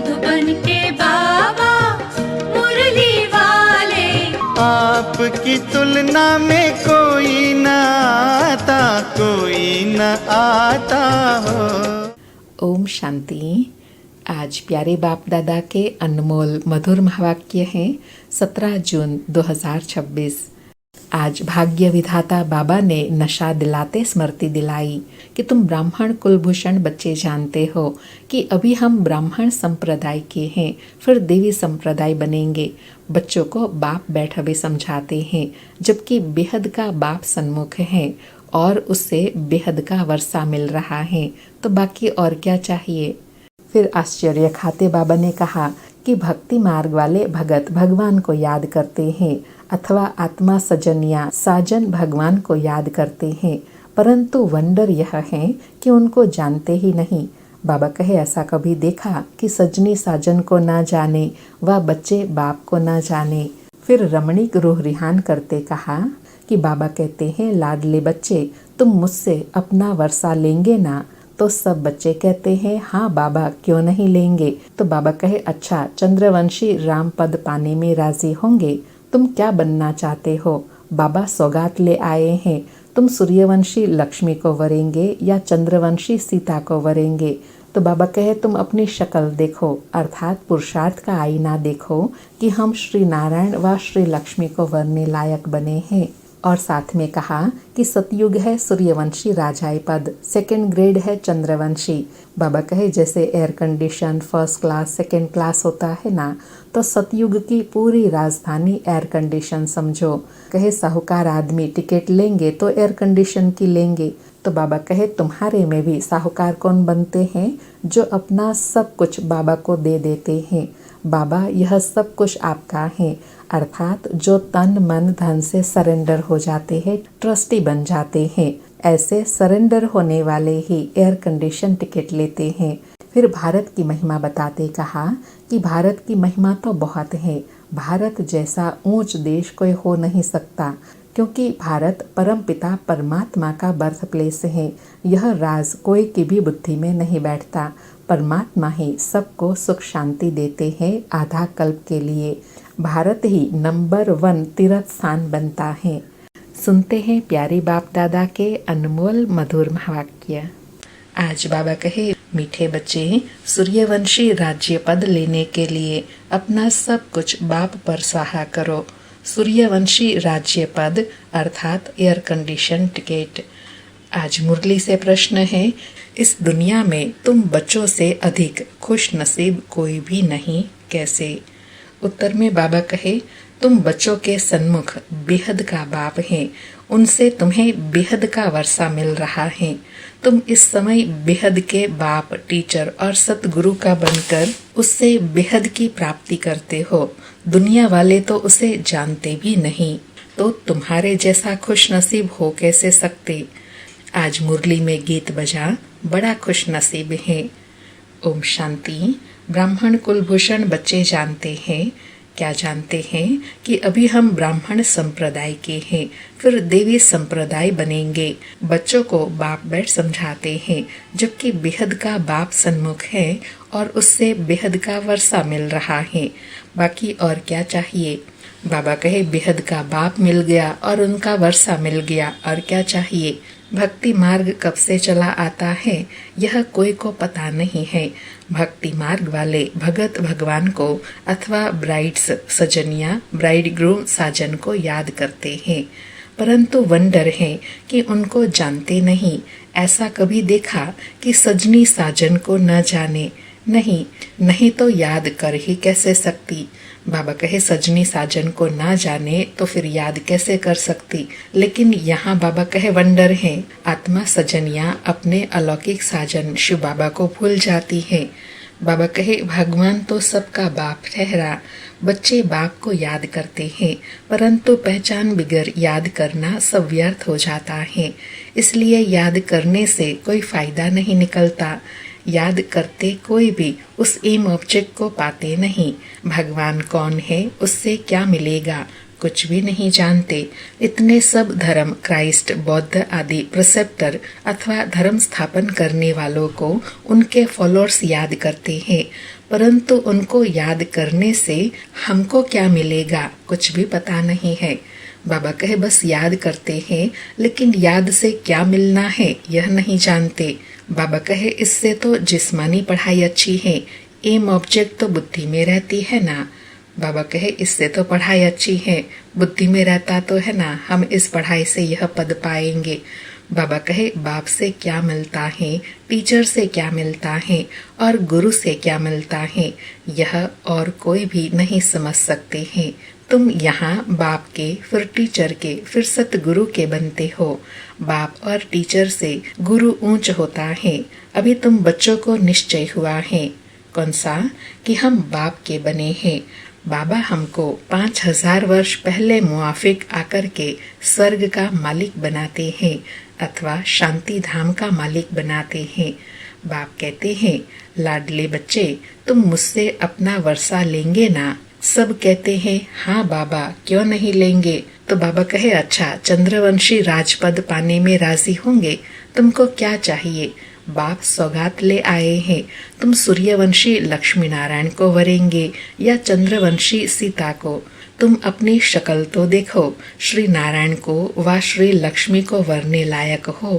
मधुबन के बाबा मुरली वाले। आपकी तुलना में कोई न आता, कोई न आता हो। ओम शांति। आज प्यारे बाप दादा के अनमोल मधुर महावाक्य हैं 17 जून 2026। आज भाग्य विधाता बाबा ने नशा दिलाते स्मृति दिलाई कि तुम ब्राह्मण कुलभूषण बच्चे जानते हो कि अभी हम ब्राह्मण संप्रदाय के हैं, फिर देवी संप्रदाय बनेंगे। बच्चों को बाप बैठबे समझाते हैं, जबकि बेहद का बाप सन्मुख है और उससे बेहद का वर्षा मिल रहा है, तो बाकी और क्या चाहिए। फिर आश्चर्य खाते बाबा ने कहा कि भक्ति मार्ग वाले भगत भगवान को याद करते हैं अथवा आत्मा सजन या साजन भगवान को याद करते हैं, परंतु वंडर यह है कि उनको जानते ही नहीं। बाबा कहे, ऐसा कभी देखा कि सजनी साजन को ना जाने व बच्चे बाप को ना जाने। फिर रमणीक रूह रिहान करते कहा कि बाबा कहते हैं, लाडले बच्चे तुम मुझसे अपना वर्षा लेंगे ना? तो सब बच्चे कहते हैं, हाँ बाबा क्यों नहीं लेंगे। तो बाबा कहे, अच्छा चंद्रवंशी राम पद पाने में राजी होंगे? तुम क्या बनना चाहते हो? बाबा सौगात ले आए हैं, तुम सूर्यवंशी लक्ष्मी को वरेंगे या चंद्रवंशी सीता को वरेंगे? तो बाबा कहे, तुम अपनी शक्ल देखो, अर्थात पुरुषार्थ का आईना देखो कि हम श्री नारायण व श्री लक्ष्मी को वरने लायक बने हैं। और साथ में कहा कि सतयुग है सूर्यवंशी राजाई पद, सेकंड ग्रेड है चंद्रवंशी। बाबा कहे, जैसे air condition first class second class होता है ना, तो सतयुग की पूरी राजधानी एयर कंडीशन समझो। कहे, साहूकार आदमी टिकट लेंगे तो एयर कंडीशन की लेंगे। तो बाबा कहे, तुम्हारे में भी साहूकार कौन बनते हैं? जो अपना सब कुछ बाबा को दे देते हैं। बाबा यह सब कुछ आपका है, अर्थात जो तन मन धन से सरेंडर हो जाते हैं, ट्रस्टी बन जाते हैं। ऐसे सरेंडर होने वाले ही एयर कंडीशन टिकट लेते हैं। फिर भारत की महिमा बताते कहा कि भारत की महिमा तो बहुत है, भारत जैसा ऊंच देश कोई हो नहीं सकता, क्योंकि भारत परमपिता परमात्मा का बर्थ प्लेस है। यह राज कोई की भी बुद्धि में नहीं बैठता। परमात्मा ही सबको सुख शांति देते हैं आधा कल्प के लिए। भारत ही नंबर 1 तीर्थ स्थान बनता है। सुनते हैं प्यारे बाप दादा के अनमोल मधुर महावाक्य। आज बाबा कहे, मीठे बच्चे सूर्यवंशी राज्य पद लेने के लिए अपना सब कुछ बाप पर स्वाहा करो। सूर्यवंशी राज्य पद अर्थात एयर कंडीशन टिकट। आज मुरली से प्रश्न है, इस दुनिया में तुम बच्चों से अधिक खुश नसीब कोई भी नहीं, कैसे? उत्तर में बाबा कहे, तुम बच्चों के सन्मुख बेहद का बाप हैं, उनसे तुम्हें बेहद का वर्षा मिल रहा है। तुम इस समय बेहद के बाप, टीचर और सतगुरु का बनकर उससे बेहद की प्राप्ति करते हो। दुनिया वाले तो उसे जानते भी नहीं, तो तुम्हारे जैसा खुश नसीब हो कैसे सकते? आज मुरली में गीत बजा, बड़ा खुश नसीब है। ओम शांति। ब्राह्मण कुलभूषण बच्चे जानते हैं, क्या जानते हैं कि अभी हम ब्राह्मण संप्रदाय के हैं, फिर देवी संप्रदाय बनेंगे। बच्चों को बाप बैठ समझाते हैं, जबकि बेहद का बाप सन्मुख है और उससे बेहद का वर्षा मिल रहा है। बाकी और क्या चाहिए? बाबा कहे, बेहद का बाप मिल गया और उनका वर्षा मिल गया, और क्या चाहिए? भक्ति मार्ग कब से चला आता है यह कोई को पता नहीं है। भक्ति मार्ग वाले भगत भगवान को अथवा ब्राइड्स सजनिया ब्राइड ग्रूम साजन को याद करते हैं, परंतु वंडर है कि उनको जानते नहीं। ऐसा कभी देखा कि सजनी साजन को न जाने? नहीं तो याद कर ही कैसे सकती। बाबा कहे, सजनी साजन को ना जाने तो फिर याद कैसे कर सकती। लेकिन यहाँ बाबा कहे, वंडर है, आत्मा सजनिया अपने अलौकिक साजन शिव बाबा को भूल जाती है। बाबा कहे, भगवान तो सबका बाप ठहरा, बच्चे बाप को याद करते हैं, परंतु पहचान बिगर याद करना सब व्यर्थ हो जाता है। इसलिए याद करने से कोई फायदा नहीं निकलता। याद करते कोई भी उस एम ऑब्जेक्ट को पाते नहीं। भगवान कौन है, उससे क्या मिलेगा, कुछ भी नहीं जानते। इतने सब धर्म, क्राइस्ट, बौद्ध आदि प्रिसेप्टर अथवा धर्म स्थापन करने वालों को उनके फॉलोअर्स याद करते हैं, परंतु उनको याद करने से हमको क्या मिलेगा कुछ भी पता नहीं है। बाबा कहे बस याद करते हैं, लेकिन याद से क्या मिलना है यह नहीं जानते। बाबा कहे इससे तो जिस्मानी पढ़ाई अच्छी है, एम ऑब्जेक्ट तो बुद्धि में रहती है ना। बाबा कहे इससे तो पढ़ाई अच्छी है, बुद्धि में रहता तो है ना, हम इस पढ़ाई से यह पद पाएंगे। बाबा कहे बाप से क्या मिलता है, टीचर से क्या मिलता है और गुरु से क्या मिलता है, यह और कोई भी नहीं समझ सकते हैं। तुम यहाँ बाप के, फिर टीचर के, फिर सतगुरु के बनते हो। बाप और टीचर से गुरु ऊंच होता है। अभी तुम बच्चों को निश्चय हुआ है, कौन सा, कि हम बाप के बने हैं। बाबा हमको 5000 वर्ष पहले मुआफिक आकर के स्वर्ग का मालिक बनाते हैं अथवा शांति धाम का मालिक बनाते हैं। बाप कहते हैं लाडले बच्चे, तुम मुझसे अपना वर्षा लेंगे ना। सब कहते हैं हाँ बाबा, क्यों नहीं लेंगे। तो बाबा कहे अच्छा, चंद्रवंशी राजपद पाने में राजी होंगे, तुमको क्या चाहिए। बाप सौगात ले आए हैं, तुम सूर्यवंशी लक्ष्मी नारायण को वरेंगे या चंद्रवंशी सीता को। तुम अपनी शक्ल तो देखो, श्री नारायण को व श्री लक्ष्मी को वरने लायक हो।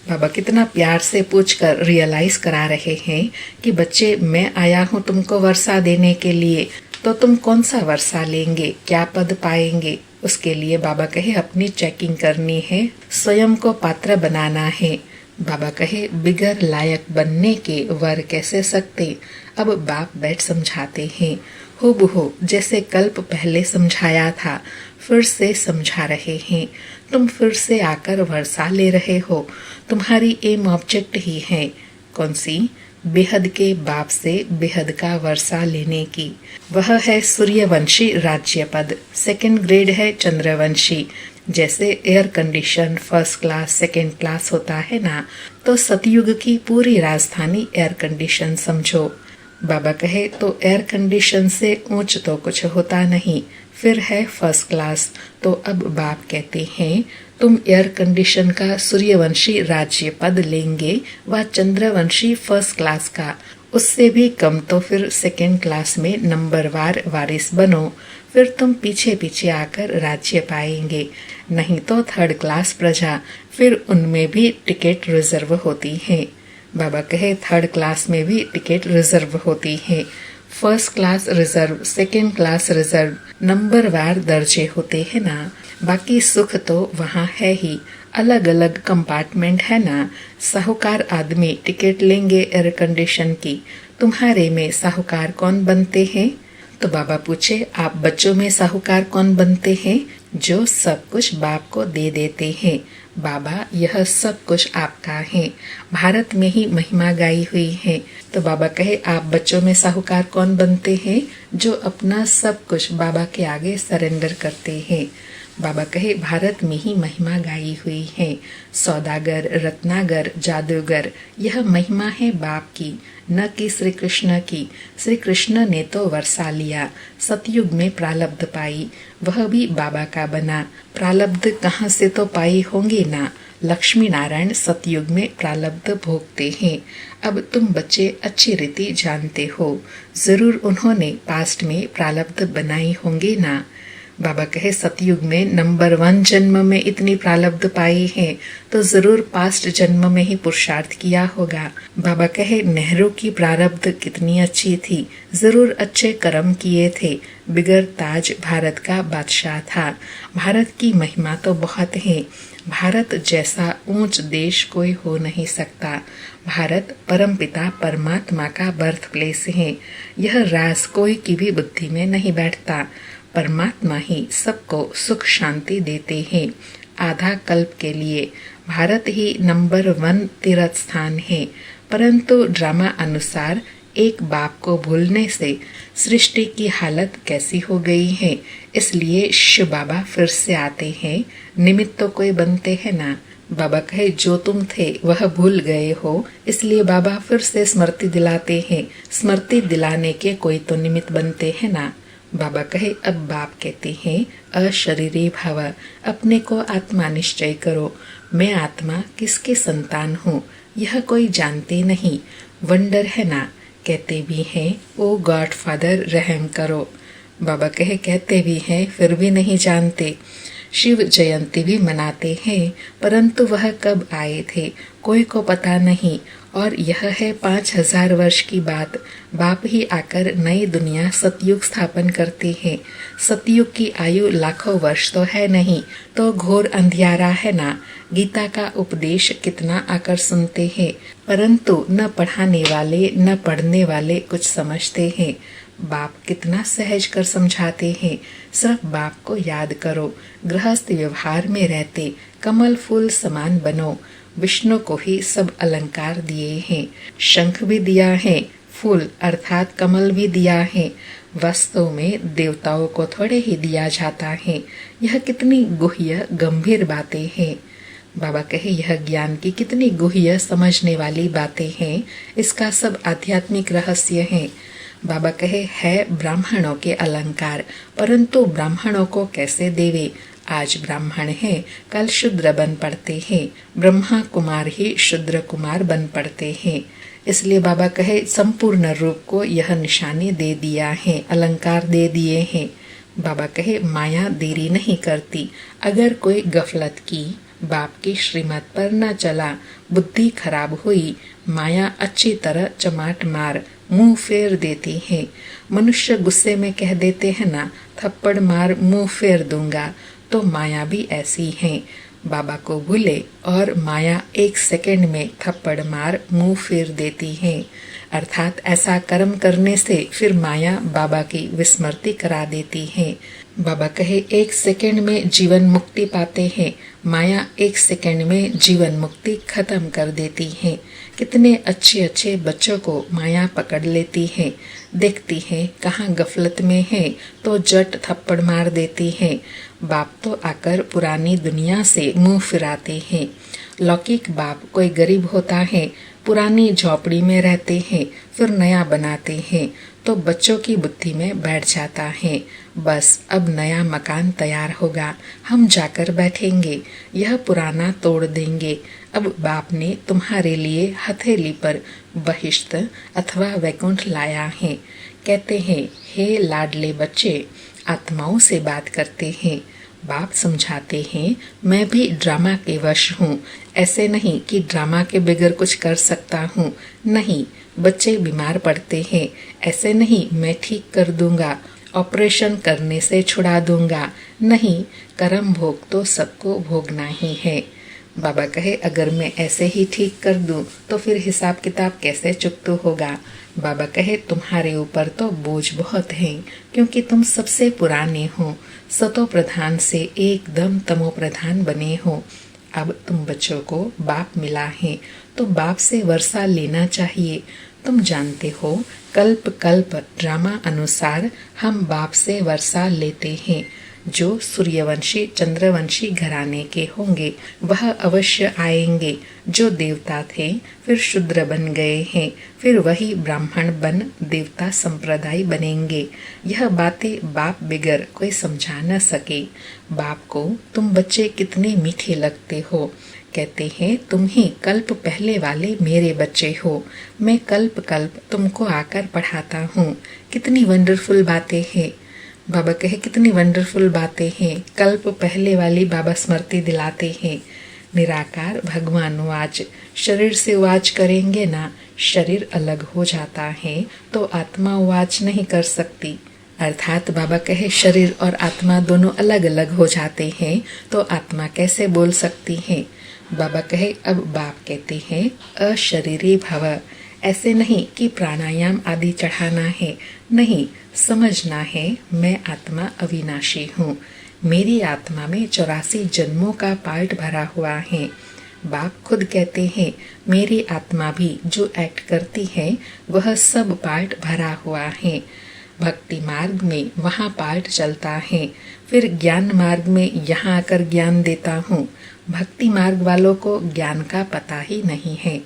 बाबा कितना प्यार से पूछकर रियलाइज करा रहे हैं कि बच्चे मैं आया हूँ तुमको वर्षा देने के लिए, तो तुम कौन सा वर्षा लेंगे, क्या पद पाएंगे। उसके लिए बाबा कहे अपनी चेकिंग करनी है, स्वयं को पात्र बनाना है। बाबा कहे बिगर लायक बनने के वर कैसे सकते। अब बाप बैठ समझाते हैं, हूबहू जैसे कल्प पहले समझाया था फिर से समझा रहे हैं। तुम फिर से आकर वर्षा ले रहे हो, तुम्हारी एम ऑब्जेक्ट ही है, कौन सी, बेहद के बाप से बेहद का वर्षा लेने की। वह है सूर्यवंशी राज्य पद, 2nd ग्रेड है चंद्रवंशी। जैसे air condition 1st class 2nd class होता है ना, तो सतयुग की पूरी राजधानी एयर कंडीशन समझो। बाबा कहे तो एयर कंडीशन से ऊंच तो कुछ होता नहीं, फिर है 1st क्लास। तो अब बाप कहते हैं तुम एयर कंडीशन का सूर्यवंशी राज्य पद लेंगे व चंद्रवंशी 1st क्लास का, उससे भी कम तो फिर 2nd क्लास में नंबरवार वारिस बनो, फिर तुम पीछे पीछे आकर राज्य पाएंगे। नहीं तो 3rd क्लास प्रजा, फिर उनमें भी टिकट रिजर्व होती है। बाबा कहे 3rd क्लास में भी टिकट रिजर्व होती है, 1st class reserve, 2nd class reserve, नंबरवार दर्जे होते हैं ना। बाकी सुख तो वहाँ है ही, अलग अलग कंपार्टमेंट है ना। साहूकार आदमी टिकट लेंगे एयर कंडीशन की, तुम्हारे में साहूकार कौन बनते हैं। तो बाबा पूछे आप बच्चों में साहूकार कौन बनते हैं, जो सब कुछ बाप को दे देते हैं। बाबा यह सब कुछ आपका है, भारत में ही महिमा गाई हुई है। तो बाबा कहे आप बच्चों में साहूकार कौन बनते हैं, जो अपना सब कुछ बाबा के आगे सरेंडर करते हैं। बाबा कहे भारत में ही महिमा गाई हुई है, सौदागर, रत्नागर, जादूगर, यह महिमा है बाप की, न कि श्री कृष्ण की। श्री कृष्ण ने तो वर्षा लिया, सतयुग में प्रालब्ध पाई, वह भी बाबा का बना। प्रालब्ध कहाँ से तो पाई होंगे ना, लक्ष्मी नारायण सतयुग में प्रालब्ध भोगते हैं। अब तुम बच्चे अच्छी रीति जानते हो, जरूर उन्होंने पास्ट में प्रालब्ध बनाई होंगे ना। बाबा कहे सतयुग में नंबर 1 जन्म में इतनी प्रालब्ध पाई है, तो जरूर पास्ट जन्म में ही पुरुषार्थ किया होगा। बाबा कहे नेहरू की प्रारब्ध कितनी अच्छी थी, जरूर अच्छे कर्म किए थे, बिगर ताज भारत का बादशाह था। भारत की महिमा तो बहुत है, भारत जैसा ऊंच देश कोई हो नहीं सकता। भारत परमपिता परमात्मा का बर्थ प्लेस है, यह राज कोई की भी बुद्धि में नहीं बैठता। परमात्मा ही सबको सुख शांति देते हैं। आधा कल्प के लिए भारत ही नंबर 1 तीर्थ स्थान है, परंतु ड्रामा अनुसार एक बाप को भूलने से सृष्टि की हालत कैसी हो गई है। इसलिए शिव बाबा फिर से आते हैं, निमित्त तो कोई बनते हैं ना। बाबा कहे जो तुम थे वह भूल गए हो, इसलिए बाबा फिर से स्मृति दिलाते हैं, स्मृति दिलाने के कोई तो निमित्त बनते हैं ना। बाबा कहे अब बाप कहते हैं अशरीरी भव, अपने को आत्मा निश्चय करो। मैं आत्मा किसके संतान हूँ यह कोई जानते नहीं। वंडर है ना, कहते भी हैं, ओ गॉड फादर रहम करो। बाबा कहते भी हैं, फिर भी नहीं जानते। शिव जयंती भी मनाते हैं, परंतु वह कब आए थे कोई को पता नहीं। और यह है 5000 वर्ष की बात। बाप ही आकर नई दुनिया सतयुग स्थापन करते हैं। सतयुग की आयु लाखों वर्ष तो है नहीं, तो घोर अंधियारा है ना। गीता का उपदेश कितना आकर सुनते हैं, परंतु न पढ़ाने वाले न पढ़ने वाले कुछ समझते हैं। बाप कितना सहज कर समझाते हैं। सिर्फ बाप को याद करो, गृहस्थ व्यवहार में रहते कमल फूल समान बनो। विष्णु को ही सब अलंकार दिए हैं, शंख भी दिया है, फूल अर्थात कमल भी दिया है। वास्तव में देवताओं को थोड़े ही दिया जाता है। यह कितनी गुह्य गंभीर बातें हैं। बाबा यह ज्ञान की कितनी गुह्य समझने वाली बातें हैं। इसका सब आध्यात्मिक रहस्य है। बाबा है ब्राह्मणों के अलंकार, परंतु ब्राह्मणों को कैसे देवे। आज ब्राह्मण है, कल शूद्र बन पड़ते हैं। ब्रह्मा कुमार ही शूद्र कुमार बन पड़ते हैं। इसलिए बाबा संपूर्ण रूप को यह निशानी दे दिया है, अलंकार दे दिए हैं। बाबा माया देरी नहीं करती। अगर कोई गफलत की, बाप की श्रीमत पर न चला, बुद्धि खराब हुई, माया अच्छी तरह चमाट मार मुंह फेर देती है। मनुष्य गुस्से में कह देते हैं ना, थप्पड़ मार मुंह फेर दूंगा, तो माया भी ऐसी है। बाबा को भूले और माया 1 सेकंड में थप्पड़ मार मुंह फेर देती है। अर्थात ऐसा कर्म करने से फिर माया बाबा की विस्मृति करा देती है। बाबा 1 सेकंड में जीवन मुक्ति पाते हैं, माया 1 सेकंड में जीवन मुक्ति खत्म कर देती है। कितने अच्छे अच्छे बच्चों को माया पकड़ लेती है, देखती है कहाँ गफलत में है तो जट थप्पड़ मार देती है। बाप तो आकर पुरानी दुनिया से मुंह फिराते हैं। लौकिक बाप कोई गरीब होता है, पुरानी झोपड़ी में रहते हैं, फिर नया बनाते हैं, तो बच्चों की बुद्धि में बैठ जाता है, बस अब नया मकान तैयार होगा, हम जाकर बैठेंगे, यह पुराना तोड़ देंगे। अब बाप ने तुम्हारे लिए हथेली पर बहिश्त अथवा वैकुंठ लाया है। कहते हैं, हे लाडले बच्चे, आत्माओं से बात करते हैं। बाप समझाते हैं, मैं भी ड्रामा के वश हूँ। ऐसे नहीं कि ड्रामा के बगैर कुछ कर सकता हूँ, नहीं। बच्चे बीमार पड़ते हैं, ऐसे नहीं मैं ठीक कर दूंगा, ऑपरेशन करने से छुड़ा दूंगा, नहीं। कर्म भोग तो सबको भोगना ही है। बाबा अगर मैं ऐसे ही ठीक कर दूं तो फिर हिसाब किताब कैसे चुकता होगा। बाबा तुम्हारे ऊपर तो बोझ बहुत है, क्योंकि तुम सबसे पुराने हो, सतो प्रधान से एकदम तमो प्रधान बने हो। अब तुम बच्चों को बाप मिला है तो बाप से वर्षा लेना चाहिए। तुम जानते हो, कल्प कल्प ड्रामा अनुसार हम बाप से वर्षा लेते हैं। जो सूर्यवंशी चंद्रवंशी घराने के होंगे वह अवश्य आएंगे। जो देवता थे फिर शूद्र बन गए हैं, फिर वही ब्राह्मण बन देवता संप्रदाय बनेंगे। यह बातें बाप बिगर कोई समझा न सके। बाप को तुम बच्चे कितने मीठे लगते हो। कहते हैं, तुम ही कल्प पहले वाले मेरे बच्चे हो। मैं कल्प कल्प तुमको आकर पढ़ाता हूँ। कितनी वंडरफुल बातें हैं। बाबा कितनी वंडरफुल बातें हैं। कल्प पहले वाली बाबा स्मृति दिलाते हैं। निराकार भगवान वाच, शरीर से वाच करेंगे ना, शरीर अलग हो जाता है तो आत्मा वाच नहीं कर सकती। अर्थात बाबा शरीर और आत्मा दोनों अलग अलग हो जाते हैं तो आत्मा कैसे बोल सकती है। बाबा अब बाप कहते हैं, अशरीरी भव। ऐसे नहीं कि प्राणायाम आदि चढ़ाना है, नहीं। समझना है, मैं आत्मा अविनाशी हूँ। मेरी आत्मा में 84 जन्मों का पार्ट भरा हुआ है। बाप खुद कहते हैं, मेरी आत्मा भी जो एक्ट करती है वह सब पार्ट भरा हुआ है। भक्ति मार्ग में वहाँ पार्ट चलता है, फिर ज्ञान मार्ग में यहाँ आकर ज्ञान देता हूँ। भक्ति मार्ग वालों को ज्ञान का पता ही नहीं है।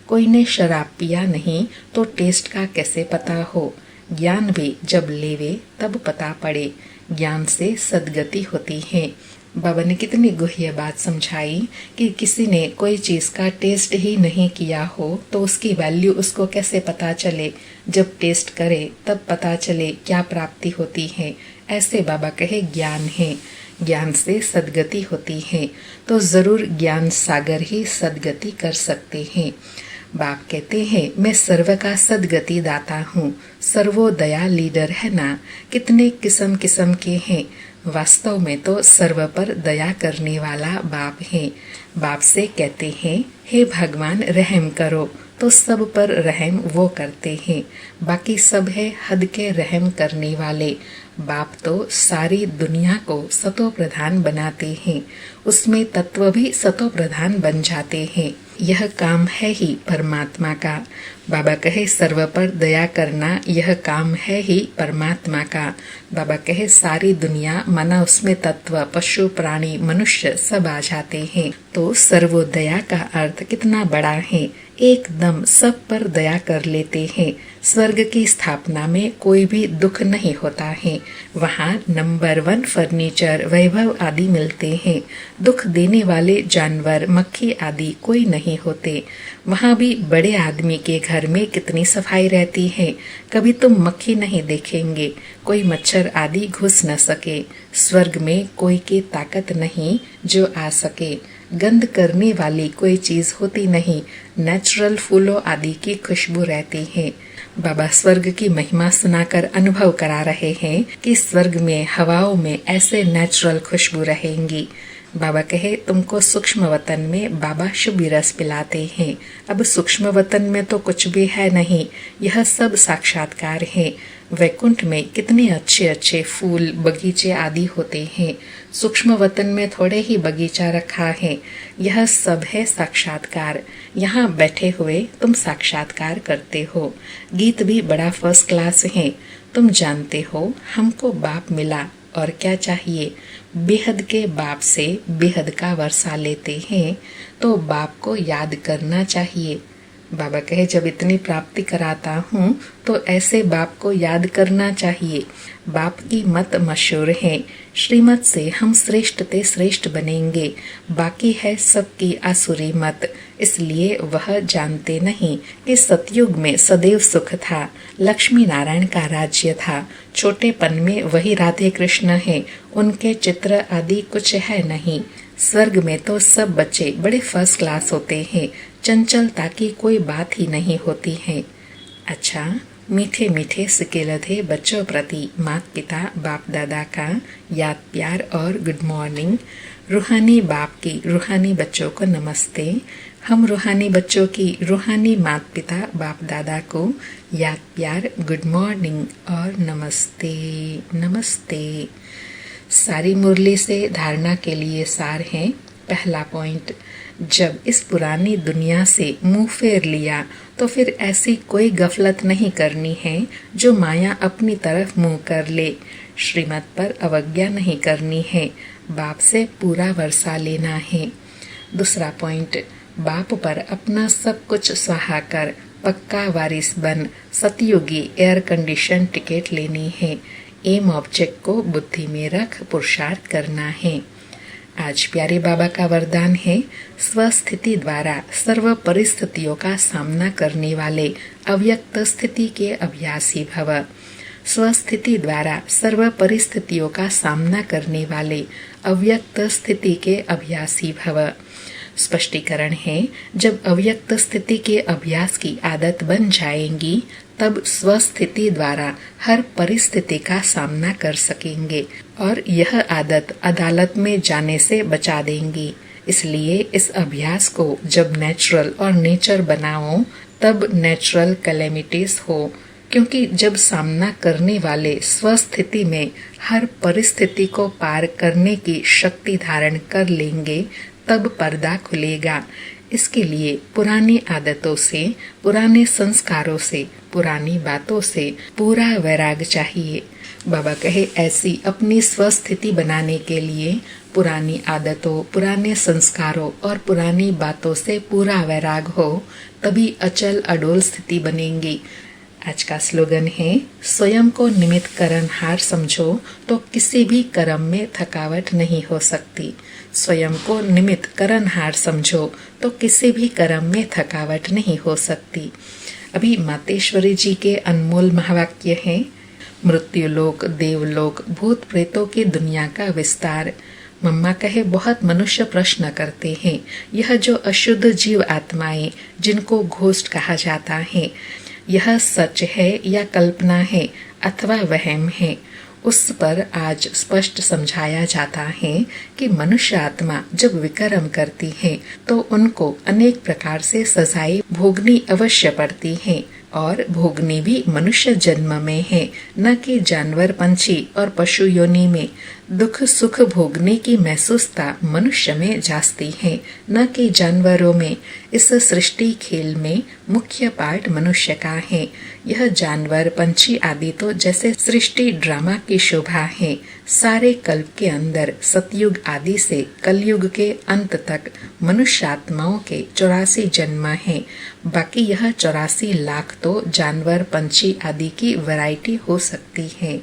कोई ने शराब पिया नहीं तो टेस्ट का कैसे पता हो। ज्ञान भी जब लेवे तब पता पड़े। ज्ञान से सद्गति होती है। बाबा ने कितनी गुह्य बात समझाई कि किसी ने कोई चीज का टेस्ट ही नहीं किया हो तो उसकी वैल्यू उसको कैसे पता चले। जब टेस्ट करे तब पता चले क्या प्राप्ति होती है। ऐसे बाबा कहे ज्ञान है, ज्ञान से सद्गति होती है। तो जरूर ज्ञान सागर ही सद्गति कर सकते हैं। बाप कहते हैं मैं सर्व का सद्गति दाता हूँ। सर्वोदया लीडर है ना। कितने किस्म किस्म के हैं। वास्तव में तो सर्व पर दया करने वाला बाप है। बाप से कहते हैं हे भगवान रहम करो, तो सब पर रहम वो करते हैं। बाकी सब है हद के रहम करने वाले। बाप तो सारी दुनिया को सतो प्रधान बनाते हैं। उसमें तत्व भी सतो प्रधान बन जाते हैं। यह काम है ही परमात्मा का। बाबा कहे सर्व पर दया करना यह काम है ही परमात्मा का। बाबा कहे सारी दुनिया माना उसमें तत्व पशु प्राणी मनुष्य सब आ जाते हैं। तो सर्वोदया का अर्थ कितना बड़ा है। एकदम सब पर दया कर लेते हैं। स्वर्ग की स्थापना में कोई भी दुख नहीं होता है। वहाँ नंबर 1 फर्नीचर वैभव आदि मिलते हैं। दुख देने वाले जानवर मक्खी आदि कोई नहीं होते। वहाँ भी बड़े आदमी के घर में कितनी सफाई रहती है। कभी तुम मक्खी नहीं देखेंगे, कोई मच्छर आदि घुस न सके। स्वर्ग में कोई की ताकत नहीं जो आ सके। गंध करने वाली कोई चीज होती नहीं। नेचुरल फूलों आदि की खुशबू रहती है। बाबा स्वर्ग की महिमा सुनाकर अनुभव करा रहे हैं कि स्वर्ग में हवाओं में ऐसे नेचुरल खुशबू रहेंगी। बाबा कहे तुमको सूक्ष्म वतन में बाबा शुभ रस पिलाते हैं। अब सूक्ष्म वतन में तो कुछ भी है नहीं, यह सब साक्षात्कार है। वैकुंठ में कितने अच्छे अच्छे फूल बगीचे आदि होते हैं। सूक्ष्म वतन में थोड़े ही बगीचा रखा है। यह सब है साक्षात्कार। यहाँ बैठे हुए तुम साक्षात्कार करते हो। गीत भी बड़ा फर्स्ट क्लास है। तुम जानते हो हमको बाप मिला और क्या चाहिए। बेहद के बाप से बेहद का वर्षा लेते हैं तो बाप को याद करना चाहिए। बाबा कहे जब इतनी प्राप्ति कराता हूँ तो ऐसे बाप को याद करना चाहिए। बाप की मत मशहूर है। श्रीमत से हम श्रेष्ठ ते श्रेष्ठ बनेंगे। बाकी है सबकी आसुरी मत। इसलिए वह जानते नहीं कि सतयुग में सदैव सुख था। लक्ष्मी नारायण का राज्य था। छोटेपन में वही राधे कृष्ण है। उनके चित्र आदि कुछ है नहीं। स्वर्ग में तो सब बच्चे बड़े फर्स्ट क्लास होते हैं। चंचलता की कोई बात ही नहीं होती है। अच्छा, मीठे मीठे सिकेलधे बच्चों प्रति माता पिता बाप दादा का याद प्यार और गुड मॉर्निंग। रूहानी बाप की रूहानी बच्चों को नमस्ते। हम रूहानी बच्चों की रूहानी माता पिता बाप दादा को याद प्यार गुड मॉर्निंग और नमस्ते नमस्ते। सारी मुरली से धारणा के लिए सार है। पहला पॉइंट, जब इस पुरानी दुनिया से मुंह फेर लिया तो फिर ऐसी कोई गफलत नहीं करनी है जो माया अपनी तरफ मुंह कर ले। श्रीमत पर अवज्ञा नहीं करनी है। बाप से पूरा वर्षा लेना है। दूसरा पॉइंट, बाप पर अपना सब कुछ स्वाहा कर पक्का वारिस बन सतयुगी एयर कंडीशन टिकट लेनी है। एम ऑब्जेक्ट को बुद्धि में रख पुरुषार्थ करना है। आज प्यारे बाबा का वरदान है, स्वस्थिति द्वारा सर्व परिस्थितियों का सामना करने वाले अव्यक्त स्थिति के अभ्यासी भव। स्वस्थिति द्वारा सर्व परिस्थितियों का सामना करने वाले अव्यक्त स्थिति के अभ्यासी भव। स्पष्टीकरण है, जब अव्यक्त स्थिति के अभ्यास की आदत बन जाएंगी तब स्वस्थिति द्वारा हर परिस्थिति का सामना कर सकेंगे और यह आदत अदालत में जाने से बचा देंगी। इसलिए इस अभ्यास को जब नेचुरल और नेचर बनाओ तब नेचुरल कैलेमिटीज हो, क्योंकि जब सामना करने वाले स्वस्थिति में हर परिस्थिति को पार करने की शक्ति धारण कर लेंगे तब पर्दा खुलेगा। इसके लिए पुरानी आदतों से, पुराने संस्कारों से, पुरानी बातों से पूरा वैराग चाहिए। बाबा कहे ऐसी अपनी स्वस्थिति बनाने के लिए पुरानी आदतों, पुराने संस्कारों और पुरानी बातों से पूरा वैराग हो, तभी अचल अडोल स्थिति बनेगी। आज का स्लोगन है, स्वयं को निमित्त कर्महार समझो तो किसी भी कर्म में थकावट नहीं हो सकती। स्वयं को निमित्त कर्महार समझो तो किसी भी कर्म में थकावट नहीं हो सकती। अभी मातेश्वरी जी के अनमोल महावाक्य हैं, मृत्युलोक, देवलोक, भूत प्रेतों की दुनिया का विस्तार। मम्मा कहे, बहुत मनुष्य प्रश्न करते हैं, यह जो अशुद्ध जीव आत्माएं जिनको घोस्ट कहा जाता है, यह सच है या कल्पना है अथवा वहम है। उस पर आज स्पष्ट समझाया जाता है कि मनुष्य आत्मा जब विकर्म करती है तो उनको अनेक प्रकार से सजाएं भोगनी अवश्य पड़ती है, और भोगनी भी मनुष्य जन्म में है, न कि जानवर, पंछी और पशु योनि में। दुख सुख भोगने की महसूसता मनुष्य में जास्ती है, न कि जानवरों में। इस सृष्टि खेल में मुख्य पार्ट मनुष्य का है। यह जानवर, पंछी आदि तो जैसे सृष्टि ड्रामा की शोभा है। सारे कल्प के अंदर सतयुग आदि से कलयुग के अंत तक मनुष्य आत्माओं के 84 जन्म हैं। बाकी यह 84 लाख तो जानवर, पंछी आदि की वैरायटी हो सकती है।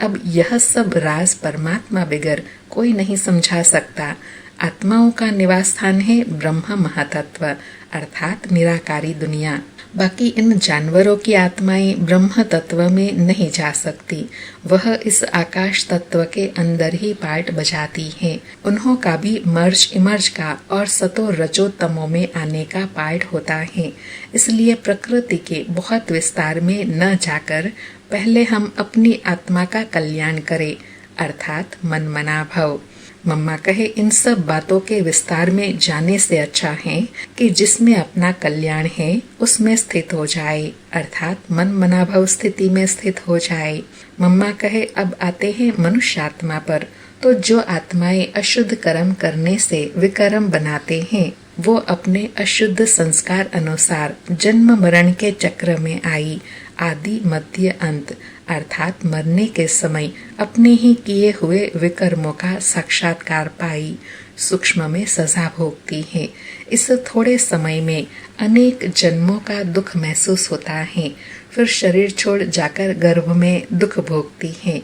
अब यह सब राज परमात्मा बगैर कोई नहीं समझा सकता। आत्माओं का निवास स्थान है ब्रह्म महातत्व अर्थात निराकारी दुनिया। बाकी इन जानवरों की आत्माएं ब्रह्म तत्व में नहीं जा सकती, वह इस आकाश तत्व के अंदर ही पार्ट बजाती है। उन्हों का भी मर्ज इमर्ज का और सतो रजो तमो में आने का पार्ट होता है। इसलिए प्रकृति के बहुत विस्तार में न जाकर पहले हम अपनी आत्मा का कल्याण करें, अर्थात मन मना भव। मम्मा कहे, इन सब बातों के विस्तार में जाने से अच्छा है कि जिसमें अपना कल्याण है उसमें स्थित हो जाए, अर्थात मन मनाभव स्थिति में स्थित हो जाए। मम्मा कहे, अब आते हैं मनुष्य आत्मा पर। तो जो आत्माएं अशुद्ध कर्म करने से विकर्म बनाते हैं, वो अपने अशुद्ध संस्कार अनुसार जन्म मरण के चक्र में आई, आदि मध्य अंत अर्थात मरने के समय अपने ही किए हुए विकर्मों का साक्षात्कार पाई, सूक्ष्म में सजा भोगती है। इस थोड़े समय में अनेक जन्मों का दुख महसूस होता है। फिर शरीर छोड़ जाकर गर्भ में दुख भोगती है,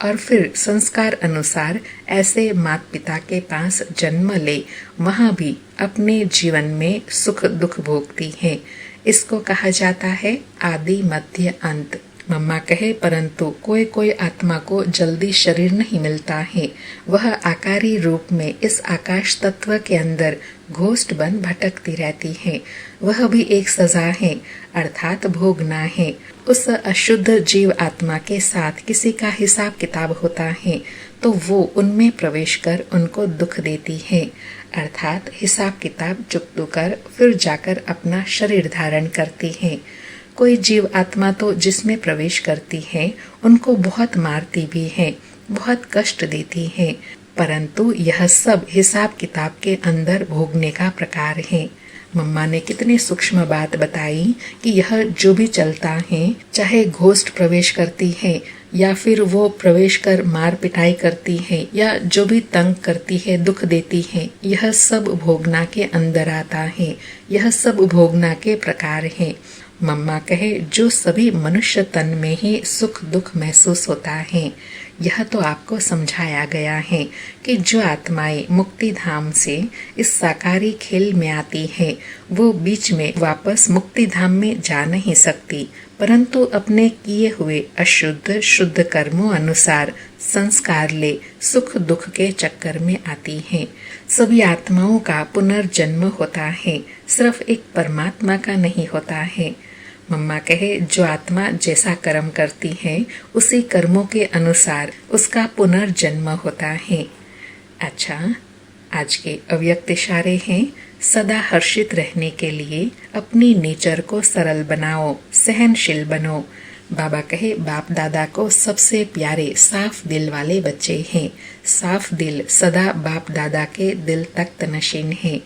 और फिर संस्कार अनुसार ऐसे माता पिता के पास जन्म ले वहाँ भी अपने जीवन में सुख दुख भोगती है। इसको कहा जाता है आदि मध्य अंत। मम्मा कहे, परंतु कोई कोई आत्मा को जल्दी शरीर नहीं मिलता है। वह आकारी रूप में इस आकाश तत्व के अंदर घोस्ट बन भटकती रहती है। वह भी एक सजा है, अर्थात भोगना है। उस अशुद्ध जीव आत्मा के साथ किसी का हिसाब किताब होता है तो वो उनमें प्रवेश कर उनको दुख देती है, अर्थात हिसाब किताब चुकतू कर फिर जाकर अपना शरीर धारण करती है। कोई जीव आत्मा तो जिसमें प्रवेश करती है उनको बहुत मारती भी है, बहुत कष्ट देती है, परंतु यह सब हिसाब किताब के अंदर भोगने का प्रकार है। मम्मा ने कितनी सूक्ष्म बात बताई कि यह जो भी चलता है, चाहे घोस्ट प्रवेश करती है या फिर वो प्रवेश कर मार पिटाई करती है या जो भी तंग करती है, दुख देती है, यह सब भोगना के अंदर आता है। यह सब भोगना के प्रकार है। मम्मा कहे, जो सभी मनुष्य तन में ही सुख दुख महसूस होता है। यह तो आपको समझाया गया है कि जो आत्माएं मुक्ति धाम से इस साकारी खेल में आती है वो बीच में वापस मुक्ति धाम में जा नहीं सकती, परंतु अपने किए हुए अशुद्ध शुद्ध कर्मों अनुसार संस्कार ले सुख दुख के चक्कर में आती हैं। सभी आत्माओं का पुनर्जन्म होता है, सिर्फ एक परमात्मा का नहीं होता है। मम्मा कहे, जो आत्मा जैसा कर्म करती है उसी कर्मों के अनुसार उसका पुनर्जन्म होता है। अच्छा, आज के अव्यक्त इशारे हैं, सदा हर्षित रहने के लिए अपनी नेचर को सरल बनाओ, सहनशील बनो। बाबा कहे, बाप दादा को सबसे प्यारे साफ दिल वाले बच्चे हैं। साफ दिल सदा बाप दादा के दिल तक तनशीन है।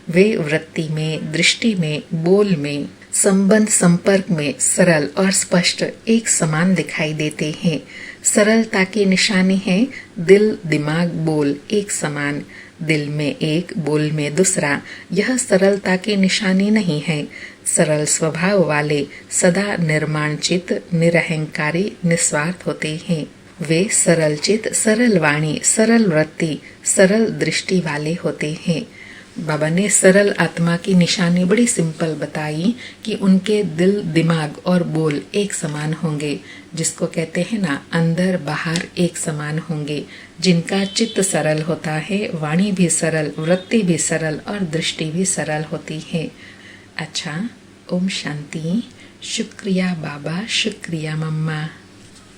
वे वृत्ति में, दृष्टि में, बोल में, संबंध संपर्क में सरल और स्पष्ट एक समान दिखाई देते हैं। सरलता की निशानी है दिल दिमाग बोल एक समान, दिल में एक बोल में दूसरा। यह सरलता की निशानी नहीं है। सरल स्वभाव वाले सदा निर्माण चित निरहंकारी निस्वार्थ होते हैं। वे सरल चित, सरल वाणी, सरल वृत्ति, सरल दृष्टि वाले होते हैं। बाबा ने सरल आत्मा की निशानी बड़ी सिंपल बताई कि उनके दिल, दिमाग और बोल एक समान होंगे, जिसको कहते हैं ना अंदर बाहर एक समान होंगे। जिनका चित्त सरल होता है, वाणी भी सरल, वृत्ति भी सरल और दृष्टि भी सरल होती है। अच्छा, ओम शांति। शुक्रिया बाबा, शुक्रिया मम्मा।